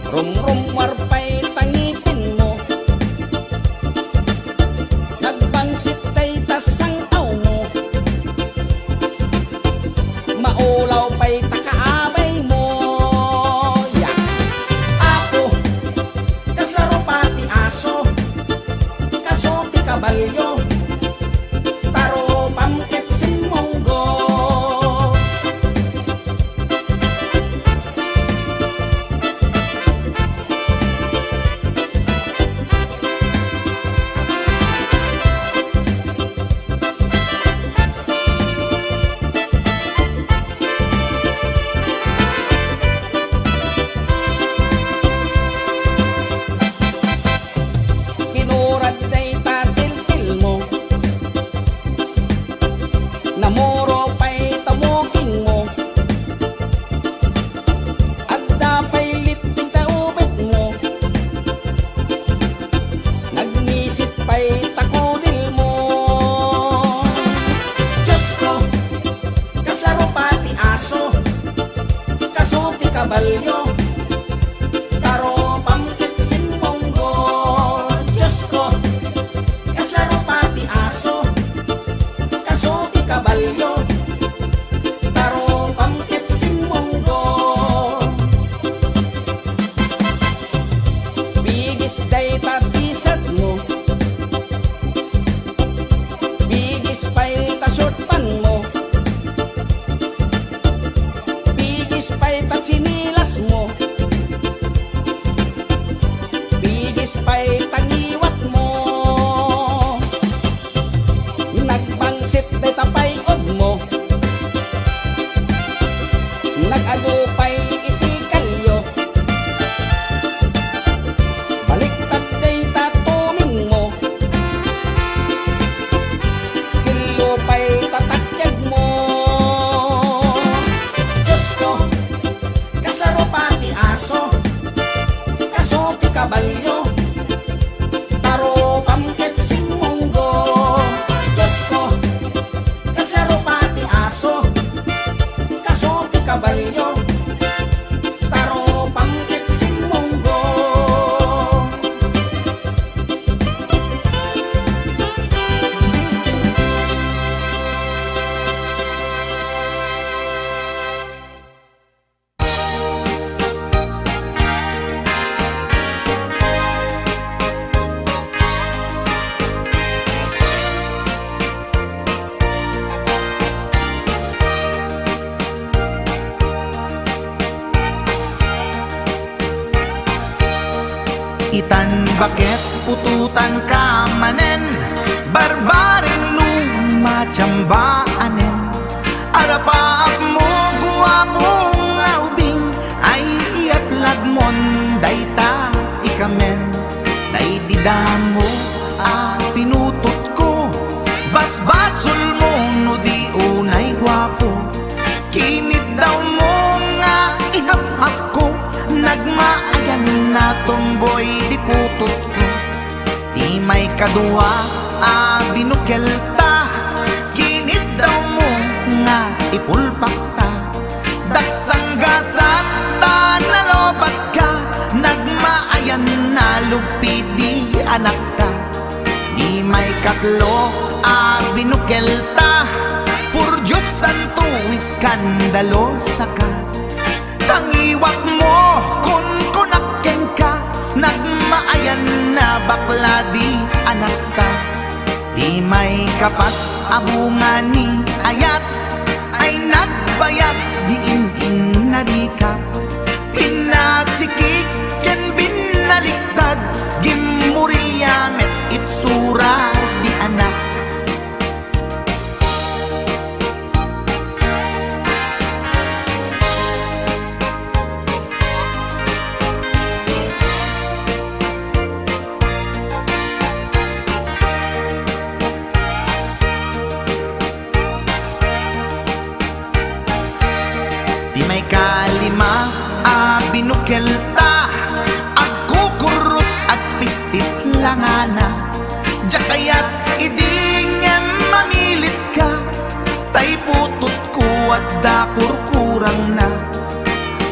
Rumrum warpay tangipin mo, nagbangsit tay tasang aw mo, maulaw pay takaabay mo. Ya ako kaslaro pati aso, kaso ti kabalyo, taro pamket sin monggo. Kinurad day tatil-til mo, namuro pa'y tamugin mo, agda pa'y liting taubit mo, nagnisit pa'y takudil mo. Diyos ko, kaslaro pati aso, kaso ti kabalyo, taro pamkit sin monggo. Diyos ko, kaslaro pati aso, kaso ti kabalyo, taro pamkit sin monggo. Bigis day ta t-shirt mo, bigis pa'y ta short pan mo, bigis pa'y ta chinilas mo, bigis pa'y tangiwat mo, nagbangsit day tapayod mo, nagado pa'y itikalyo, baliktad day tatuming mo, kilo pa'y tatakyag mo. Diyos ko, kaslaro pati aso, kaso ti kabalyo, taro pamket sin monggo. Diyos ko, kaslaro pati aso, kaso ti kabalyo, taro pamket sin monggo. Itan bakit pututan ka manen, barbaring lumachambaanen, arapaap mo guwapong aubing, ay iaplag mon dayta ikamen, day didamo pinutot ko, basbasul mo no di unay guwapo, kinit daw mo nga ihaf-haf ko, nagmaayan na tomboy di putot ko, di may kadua binukelta, kinit daw mo nga ipulpak ta, daksang gasat ta nalobat ka, nagmaayan na lupi di anak ka, di may katlo binukelta, pur Diyos santo iskandalo saka, tangiwak mo kun kunakken ka, nagmaayan na bakla di anak ta, di may kapat abungani ayat, ay nagbayag di in narikap, pinasikik ken binaliktad, gimurilyamet itsura di anak. Di may kalima binukelta, agkukurot at pistit langana, diya kaya't idingem mamilit ka, tay putot ko at dapur kurang na,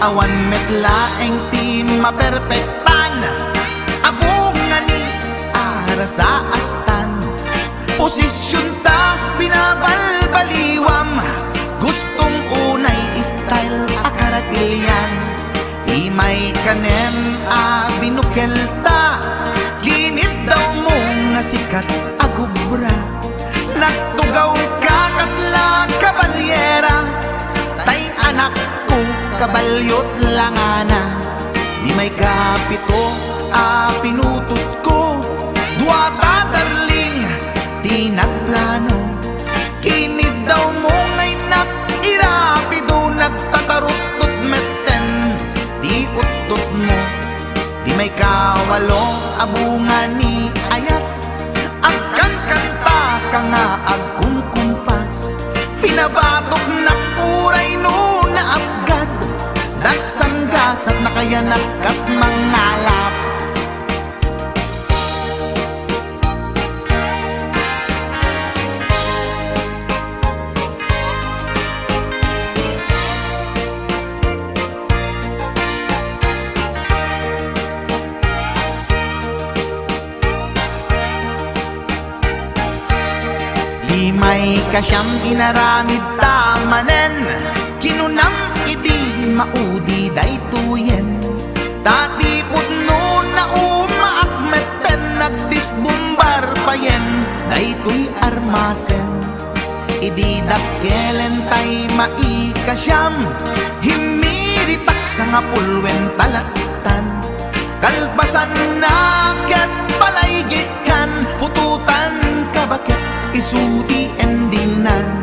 awan metlaeng ti maperpektan abungan ni ara sa astan. Posisyon ta binabalbaliwam, gustong unay style akaratilyan. Imay kanem a binukelta, ginit daw mo nga sikat agubra. Nagtugaw ka kasla kabalyera, tay anak ko kabalyot langana. Di may kapito a pinutot ko, duwata darling di nagplano. Kinid daw mo ngay nak irapido, nagtatarot-tot meten di utot mo. Di may kawalo abungan ni ayat, agkan kanta ka nga agkong kumpas. Pinabatok na puray no na abgad, dagsanggasat na kaya nakat mangalap. May kasyam inaramid tamanen, kinunam idi maudi daytoyen. Tati putno na umaakmeten, nagdisbumbar payen daytoy armasen. Idi dakkelen tay maikasyam, himiritak sa nga pulwen talaktan. Kalpasan na kat palaygit kan, pututan kabakit isuti endingnan.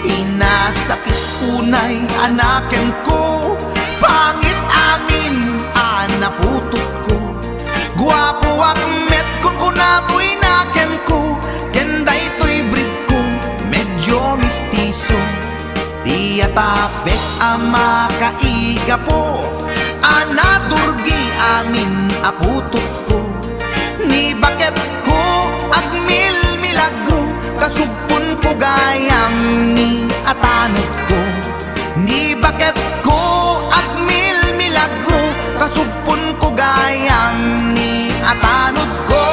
Inasakit unay anaken ko, pangit amin anaputot ko. Guwapo akmet kung kunato'y naken ko, kenday to'y breed ko medyo mistiso. Di atapek ama kaiga po, anaturgi amin aputot ko. Ni bakit ko agmil milagro, kasugpon ko gayam ni atanod ko. Ni bakit ko agmil milagro, kasugpon ko gayam ni atanod ko.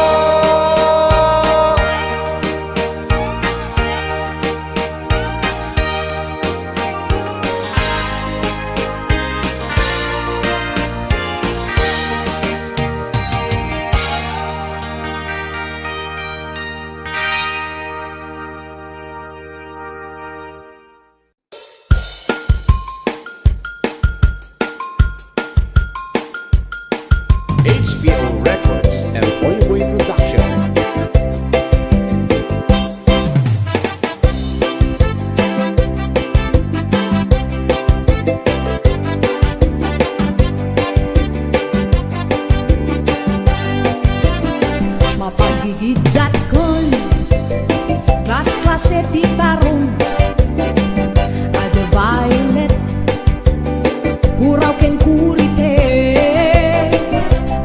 HBO Records and Boy Production. Mapagigidjat kon klase di tarong ada violet puraw ken kurite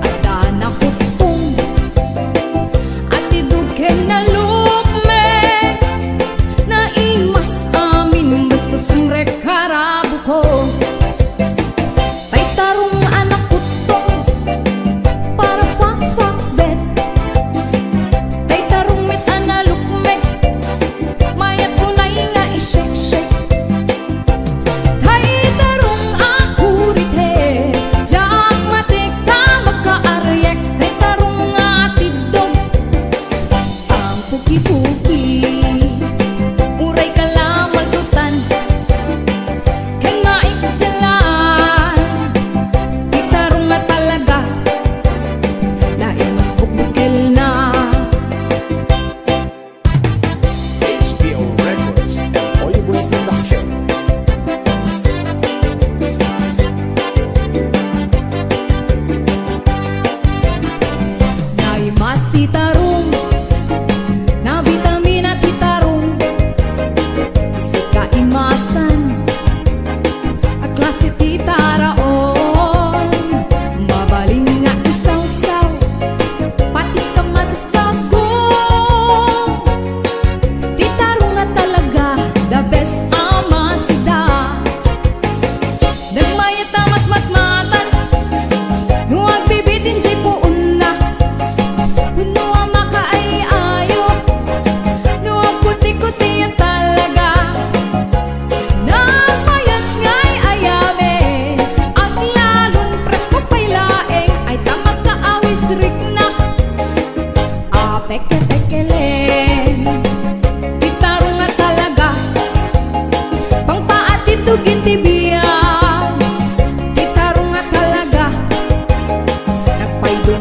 ada na kutong at idug ken nalukme na imas amin basta sumrek karabu ko tay tarong anak kutong para fak bet tay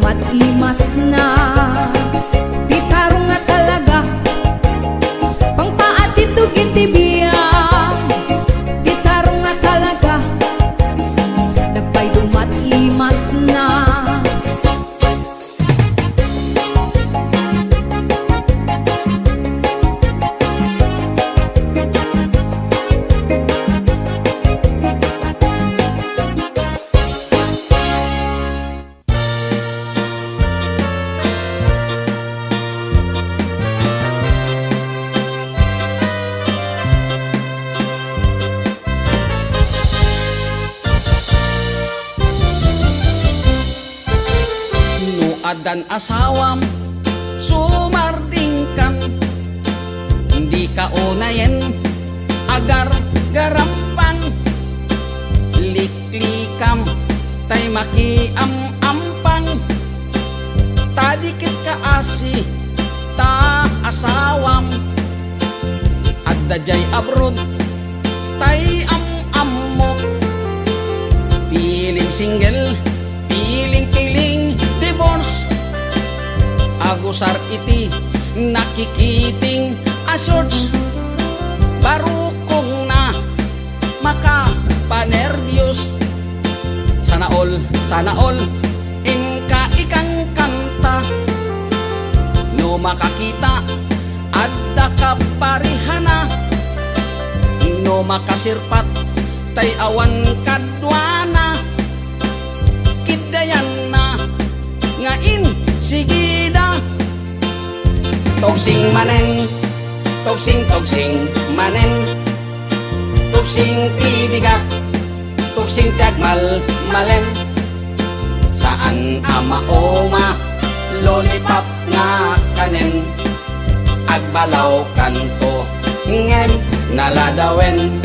dumat imas na. Pitarong nga talaga pangpaat ito gitibiyang. Pitarong nga talaga nagpay dumat imas na. Adan asawam sumarding kan, hindi ka unayen agar garampang. Liklikam tay makiam-ampang, tadikit ka asi ta asawam. At dajay abroad tay am-am mo, piling single piling-piling divorce. Agusar iti nakikiting asorts, barukong na makapanervyos. Sana all inka ikang kanta, no makakita adda ka parihana, no makasirpat tay awan kadwana. Kidayan na ngain sigida, togsing manen, togsing manen, togsing tibigat, togsing tiagmal malen. Saan amaoma lollipop nga kanen, agbalaw kanto ngem naladawen.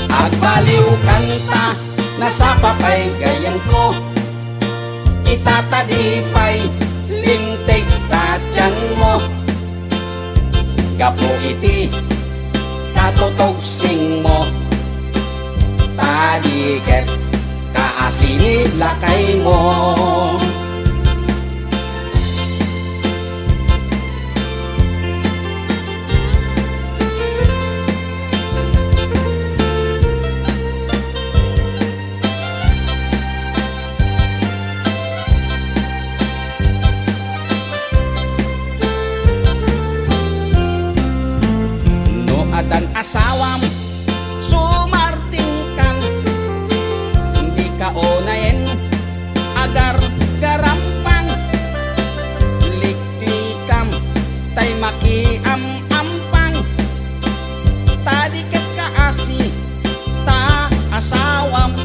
Agbaliw kanta nasa papay gayang ko, itatadipay lintik tatyan mo. Gapo iti katotogsing mo, tadiket kaasini lakay mo. Dan asawam sumarting kan, hindi ka unayen agar garampang. Liklikam tay makiam-ampang, tadiket ka asi ta asawam.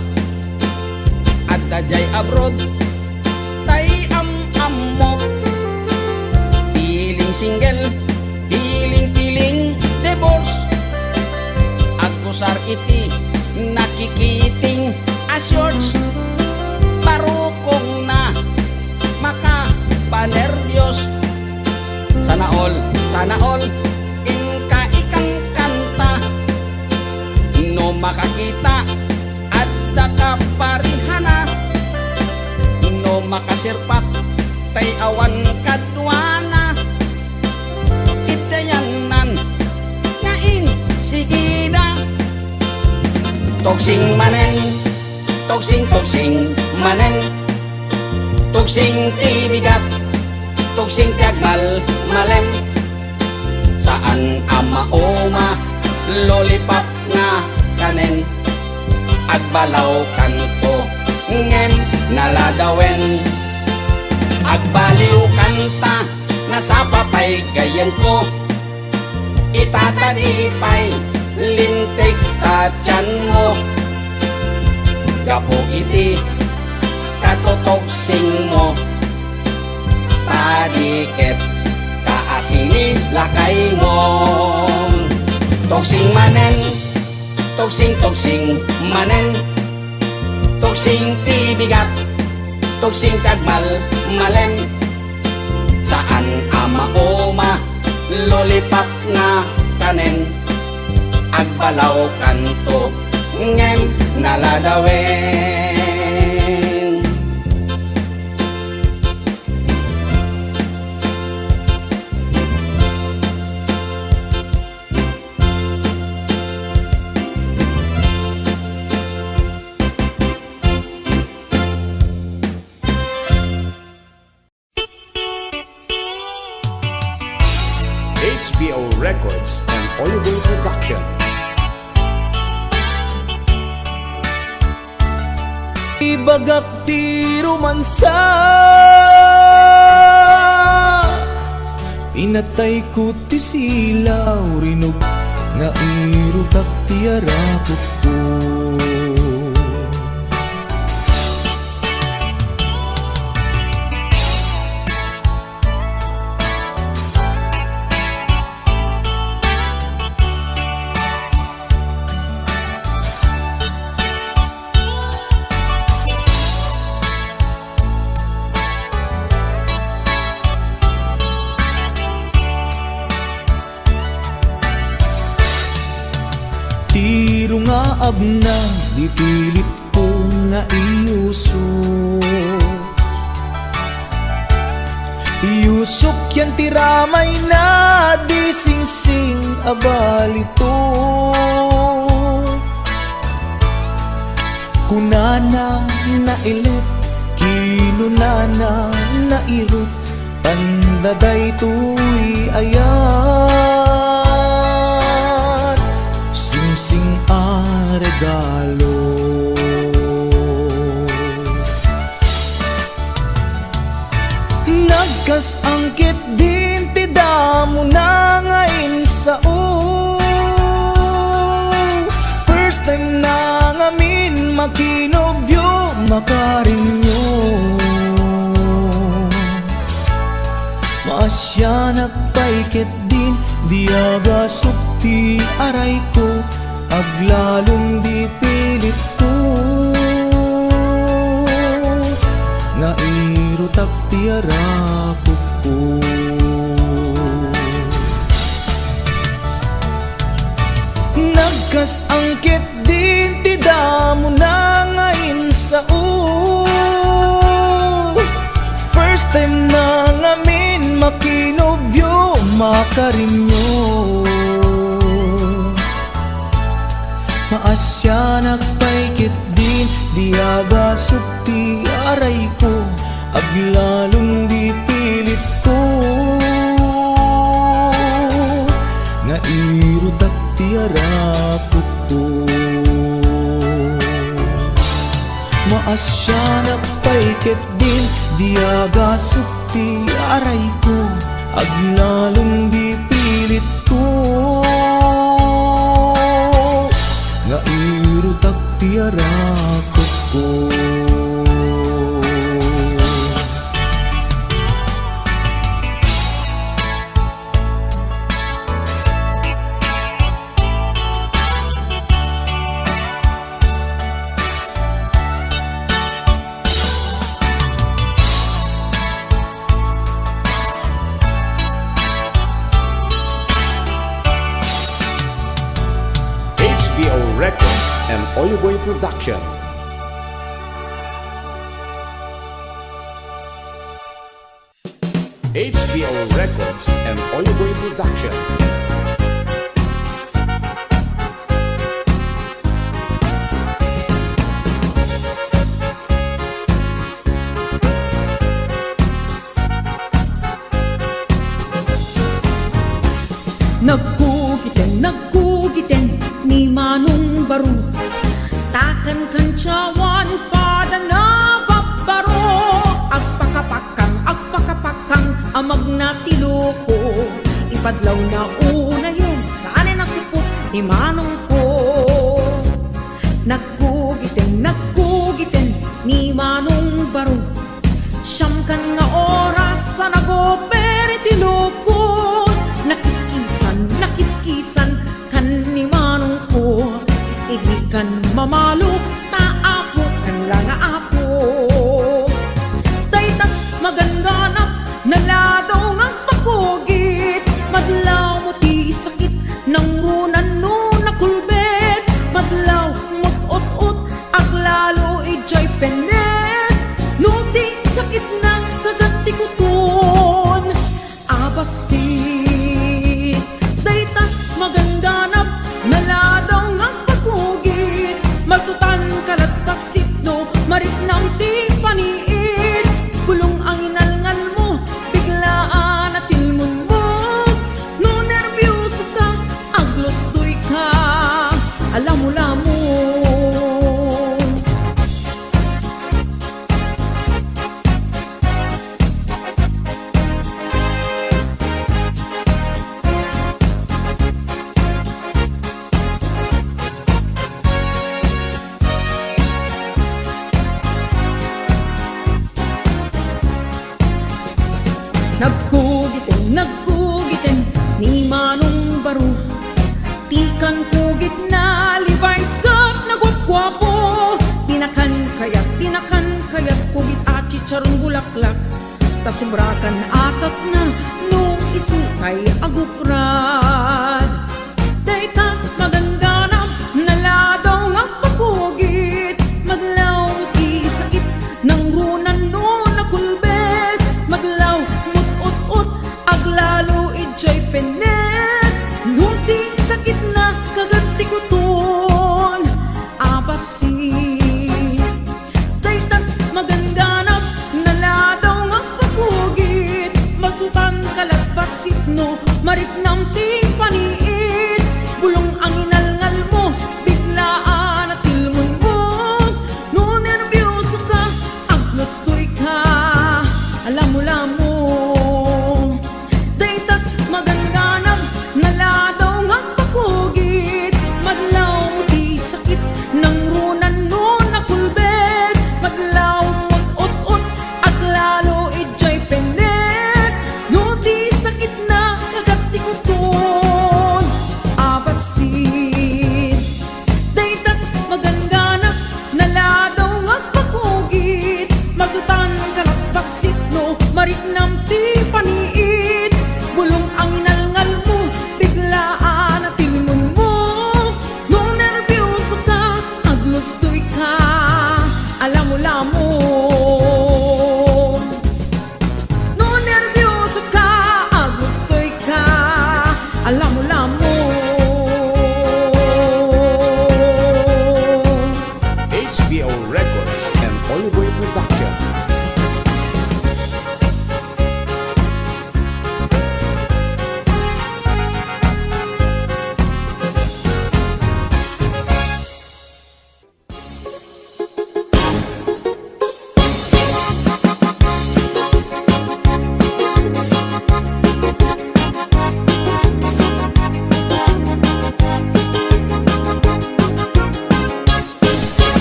At dajay abroad tay am-am mo, piling single piling-piling divorce. Agusar iti nakikiting asyors, parukong na makapanervyos. Sana all inka ikang kanta, no makakita adda ka parihana, no makasirpat tay awan kadwana. Kidayanan ngain sigida, togsing manen, togsing manen, togsing tibigat, togsing tiagmal malem. Saan amaoma lollipop nga kanen, agbalaw kanto ngem naladawen. Agbaliw kanta nasa papay gayan ko, itatadipay lintik tatyan mo. Gapo iti katotogsing mo, tadiket kaasini lakay mo. Togsing manen, togsing manen, togsing tibigat, togsing tagmal malem. Saan amaoma lollipop nga kanen, agbalaw kanto ngem naladawen. HBO Records and Oyo Boy Production. Ibagak ti romansa, inatay ko ti silaw, rinog nga irutak ti arakot ko. Tiro nga abna, di pilit ko nga iuso. Iusok yan tiramay na, di sing-sing abalito. Kunana na ilit, kinunana na irot, pandaday tuy ayan. Sing a regalo. Nagkas angkit din ti damo na ngayon sa first time na ngamin makinobyo makarinyo. Maasya nagpaikit din diaga sukti aray ko, aglalong di pilit ko nga irutak ti arakot ko. Nagkas angkit din ti damo na ngayon sa first time na ngamin makinobyo makarinyo. Maasya nagpaikit din diaga sukti aray ko, aglalong di pilit ko nga irutak ti arakot ko. Maasya nagpaikit din diaga sukti aray ko, aglalong di pilit ko nga irutak ti arakot ko. HBO Records and Oyo Boy Production. HBO Records and Oyo Boy Production. Nagkugiten ni Manong Baro, takan kancawan pada na babaro. Agpakapakang amag na tiloko, ipadlaw na unayin, saan na sipot ni Manong ko. Nagkugiten ni Manong Baro, siyam kan nga oras sa nagoperi tiloko. Nakiskisan kan ni Manong ko, igikan mamalo taapo kan lang apo. Daytat maganganap naladaw ng pagkugit, madlaw mo ti sakit ng runan no nakulbet. Madlaw mot-ot-ot ak lalo ijay penet, no di sakit ng kagatikuton. Abasit daytat maganganap naladaw ng pagkugit, magtuta nagkugiten ni Manong Baro. Tikan kugit na Levi's skirt na gwap-gwapo. Tinakan kayat kugit at chicharon bulaklak. Tasumbrakan akak na nung isukay agukrad. Daytat maganganap naladaw nga pagkugit. Maglaw ti sakit ng runan no nakulbet. Maglaw mut-ut-ut aglalo ijay penet. Nuti sakit na kagati kuton abasi. Daytat maganganap naladaw nga pagkugit. Magtutan kalagpasit no maritnam ti paniit. Bulong ang inalngal mo biglaan at tilmon mo. No nervyoso ka aglostoy ka alam mo daytat maganganap naladaw nga pagkugit. Madlaw di sakit ng runan no nakulbet. Madlaw mag-ut-ut at lalo ijay penet. No di sakit na kagati kuton abasit. Daytat maganganap naladaw nga pagkugit. Magutan kalagpasit no maritnam ti paniit. Bulong ang inalngal mo biglaan at tilmon mo. No nervyoso ka aglostoy ka alam mo no nervyoso ka aglostoy ka alam mo HBO Records and Oliboy Production.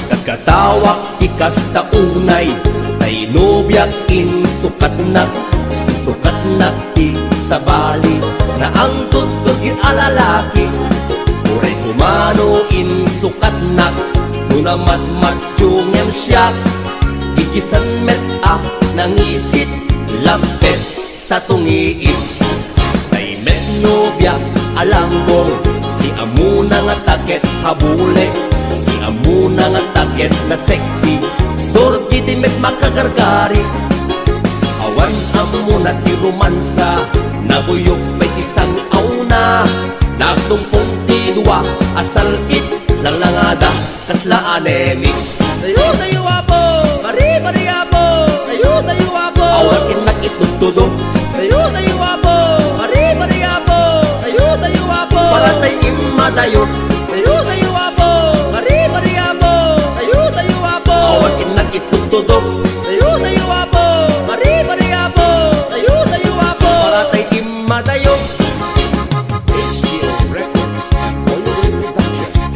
Nagkatawak ikas taunay tay nobyak in sukat na ti sa bali na ang tutog alalaki. Uray kumano in sukat na nuna matmatsyungem siya. Gigisan met nangisit lapet sa tungiit. Tay met nobyak alanggong di amuna nga taket habule. Amuna nga taket na sexy Turki di met makagargari. Awan amuna ti romansa nabuyok may isang auna. Nagtumpong ti dua asal it langangada kasla anemic. Tayo apo, bari apo. Tayo apo, Awan inak itutudo tayo apo, bari apo. Tayo apo, para tay imadayo. tayo apo, bari apo. Tayo apo, Awan inak itutudo tayo apo, bari apo. Tayo apo, para tay imadayo. HBO Records and Oliboy Production.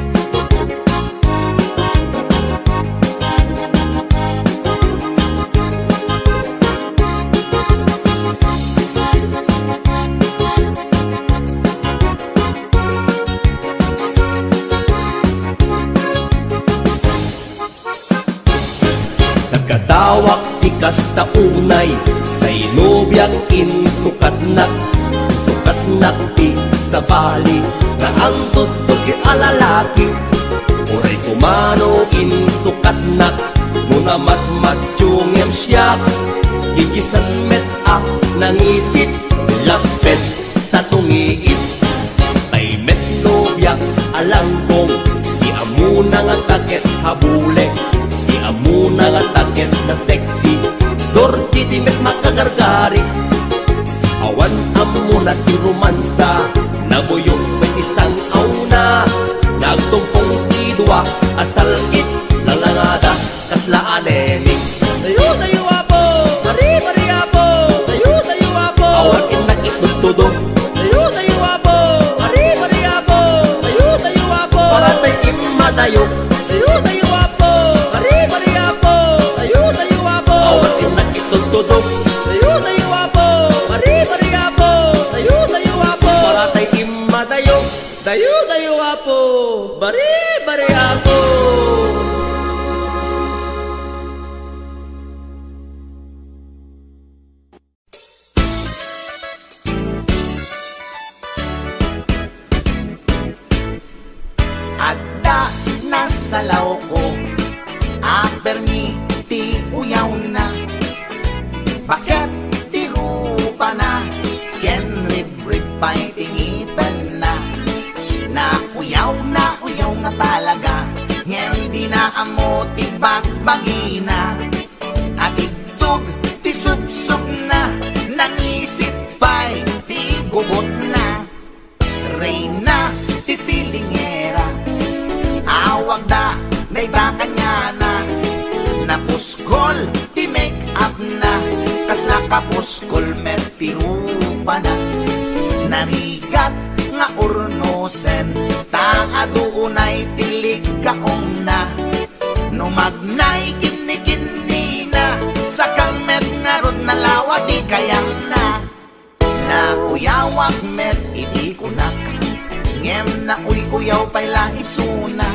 Nagkatawak ikas taunay tay nobyak in sukat na ti sa bali na ang tutog alalaki. Uray kumano in sukat na muna matmatsyungem siya. Gigisan met nangisit lapet sa tungiit. Tay met nobyak alanggong di amuna nga taket habule. Di amuna nga taket na sexy Dorki di met makagargari. Awan amuna ti romansa nabuyok may isang auna. Nagtumpong ti dua asal it langangada kasla anemic. tayo apo, bari apo. Tayo apo, Awan inak itutudo tayo apo, bari apo. Tayo apo, para tay imadayo. tayo apo, bari apo. Tayo apo, Awan inak itutudo tayo apo, Bari apo. Adda nasalaw ko Aperni ti uyaw na Bakit ti rupa na Ken rib-rib pa'y tingipan na Na uyaw nga talaga Ngayon di na amo ti bagbagi na At itug ti subsub na Nangisit pa'y ti gugot na Reyna ti filingera Awag da dayta kanya na Napuskol ti make up na Kasla kapuskol met ti rupa na Narigat nga urnosen Taadunay tilig kaong na Numagnay kini na Sakang met nga rod na lawa di kayang na Na uyawak met iti kunak Ngem na uyaw pa'y laisuna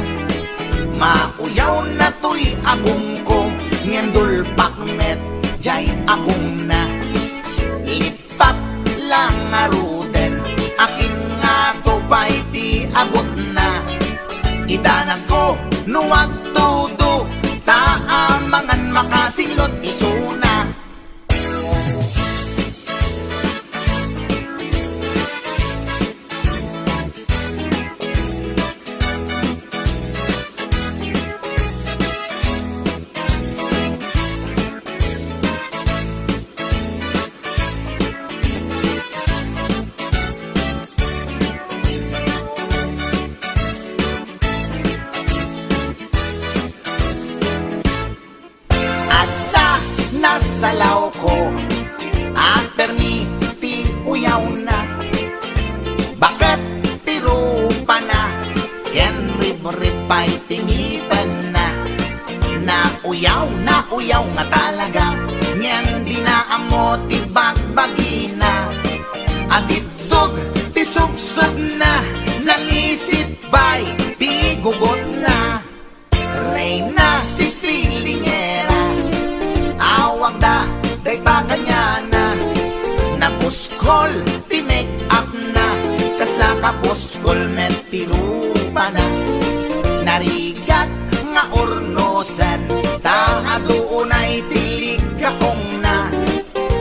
Mauyaw na to'y agong ko Ngem dulpak met jay agong na Lipat lang nga ruden Akin nga to pa'y di abot na Idanag ko nuwag tudo Taamangan makasilot isuna Nasalaw ko At permi ti uyaw na Bakit ti rupa na Ken rib-rib pa'y tingipan na Na uyaw nga talaga Ngayon di na amo ti bagbagi na At itug ti subsub na Nangisit pa'y ti gugot na Reyna ti filingera Awag da, dayta kanya na Napuskol, ti make up na Kasla kapuskol, met ti rupa na Narigat nga ornosan Taadunay tilig kaong na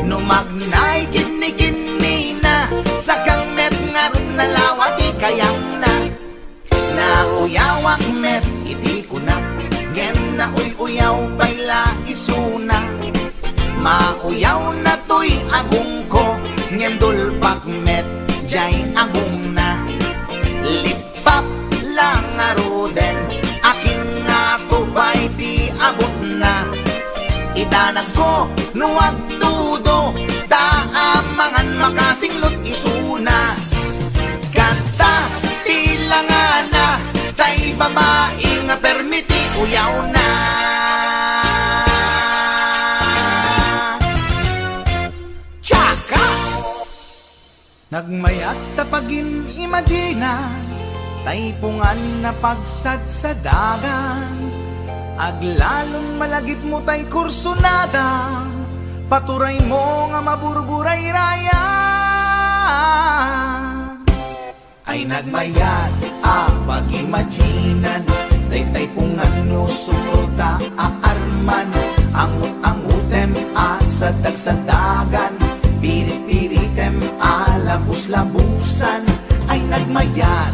Numagnay kini na Sakang met nga rod na lawa di kayang na Nauyawak met iti kunak Ngem na uyaw pa'y laisuna Mauyaw na to'y agong ko Ngem dulpak met jay agong na Lipap lang nga ruden Akin nga to pa'y di abot na Idanag ko nuwag tudo Taamangan makasinglot isuna Kasta tilangan na Tay babae nga permiti uyaw na Tsaka Nagmayat tapagin imagina Taypungan na pagsad sa dagan Aglalong malagip mo tay kursunada Paturay mo nga maburburay raya Ay nagmayat pag-imaginan Daytay pungan no suruta aarman Angut-angutem asadag sa dagan Pirit-piritem alabus-labusan Ay nagmayat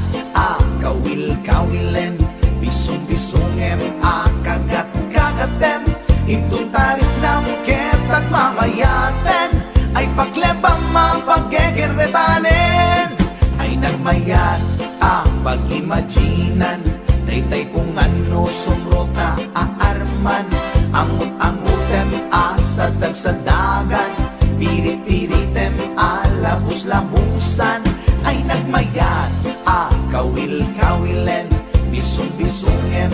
kawil-kawilen Bisong-bisongem kagat-kagatem Intuntalit nam ketag mamayaten Ay paglebang mapaggegeretanen Ay nagmayat pag-imaginan Daytay kung ano sumrota aarman Angut-angutem asadag sa dagan Pirit-piritem alabus-labusan Ay nagmayat kawil-kawilen Bisong-bisongem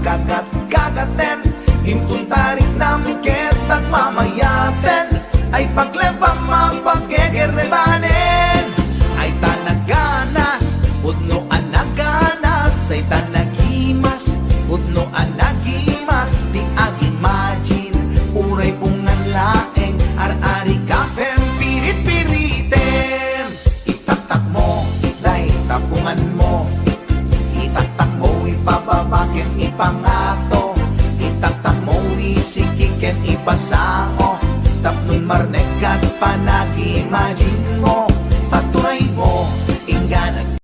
kagat-kagaten Intuntarik nam ketag mamayaten Ay paglebang mapaggegeretanen Ay tanaganas, pudno anaganas Ay tanaganas pangato Itaktak mo isikiken ipasao Tapnon marnekat panag-imagine mo Paturay mo